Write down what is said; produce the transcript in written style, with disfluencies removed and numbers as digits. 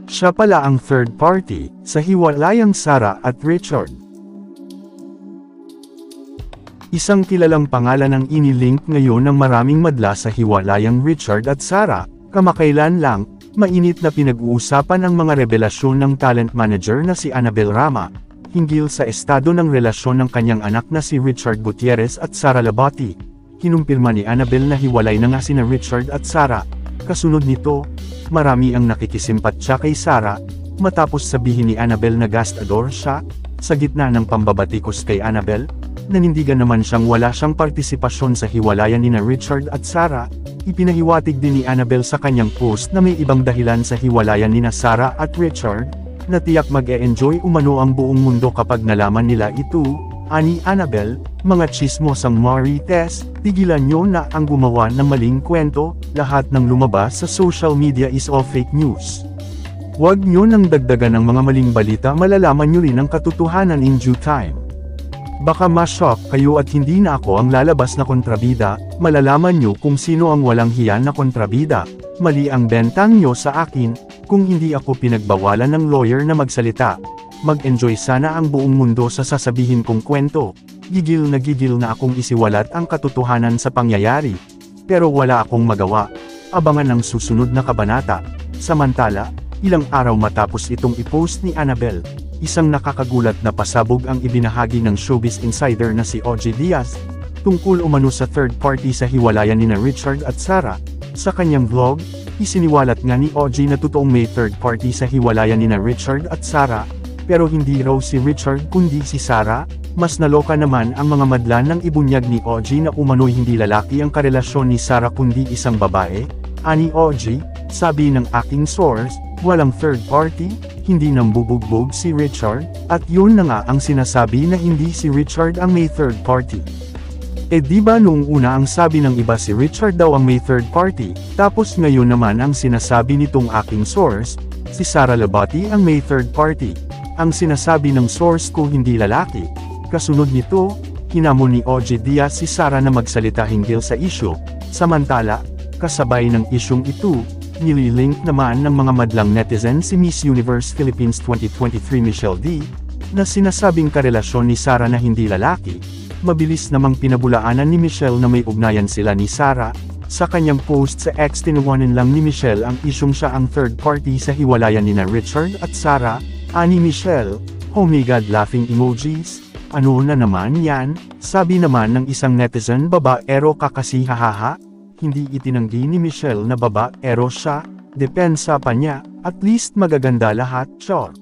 Siya pala ang third party, sa hiwalayang Sarah at Richard. Isang kilalang pangalan ang inilink ngayon ng maraming madla sa hiwalayang Richard at Sarah. Kamakailan lang, mainit na pinag-uusapan ang mga revelasyon ng talent manager na si Annabel Rama, hinggil sa estado ng relasyon ng kanyang anak na si Richard Gutierrez at Sara Labati. Kinumpirma ni Annabel na hiwalay na nga sina Richard at Sara. Kasunod nito, marami ang nakikisimpatya kay Sara, matapos sabihin ni Annabel na gastador siya. Sa gitna ng pambabatikos kay Annabel, nanindigan naman siyang wala siyang partisipasyon sa hiwalayan ni Richard at Sara. Ipinahiwatig din ni Annabel sa kanyang post na may ibang dahilan sa hiwalayan ni Sara at Richard, na tiyak mag-e-enjoy umano ang buong mundo kapag nalaman nila ito. Ani Annabel, mga chismosang Marites, tigilan nyo na ang gumawa ng maling kwento, lahat ng lumabas sa social media is all fake news. Huwag nyo nang dagdagan ng mga maling balita, malalaman nyo rin ang katotohanan in due time. Baka ma-shock kayo at hindi na ako ang lalabas na kontrabida, malalaman nyo kung sino ang walang hiya na kontrabida. Mali ang bentang nyo sa akin, kung hindi ako pinagbawalan ng lawyer na magsalita. Mag-enjoy sana ang buong mundo sa sasabihin kong kwento. Gigil na akong isiwalat ang katotohanan sa pangyayari. Pero wala akong magawa. Abangan ang susunod na kabanata. Samantala, ilang araw matapos itong i-post ni Annabel, isang nakakagulat na pasabog ang ibinahagi ng showbiz insider na si OG Diaz, tungkol umano sa third party sa hiwalayan ni Richard at Sara. Sa kanyang vlog, isiniwalat nga ni OG na totoong may third party sa hiwalayan ni Richard at Sara, pero hindi raw si Richard kundi si Sara. Mas naloka naman ang mga madla ng ibunyag ni OG na umano'y hindi lalaki ang karelasyon ni Sara kundi isang babae. Ani OG, sabi ng aking source, walang third party, hindi nambubugbog si Richard, at yun na nga ang sinasabi na hindi si Richard ang may third party. Di ba noong una ang sabi ng iba si Richard daw ang may third party, tapos ngayon naman ang sinasabi nitong aking source, si Sara Labati ang may third party. Ang sinasabi ng source ko hindi lalaki. Kasunod nito, hinamon ni OG Diaz si Sara na magsalita hinggil sa issue. Samantala, kasabay ng isyung ito, nililink naman ng mga madlang netizen si Miss Universe Philippines 2023 Michelle D, na sinasabing karelasyon ni Sara na hindi lalaki. Mabilis namang pinabulaanan ni Michelle na may ugnayan sila ni Sara. Sa kanyang post sa X, tinawanan lang ni Michelle ang isyung siya ang third party sa hiwalayan ni Richard at Sara. Ani Michelle, oh my god laughing emojis. Ano na naman yan? Sabi naman ng isang netizen, babaero ka kasi hahaha. Hindi itinanggi ni Michelle na babaero siya, depensa pa niya, at least magaganda lahat, char.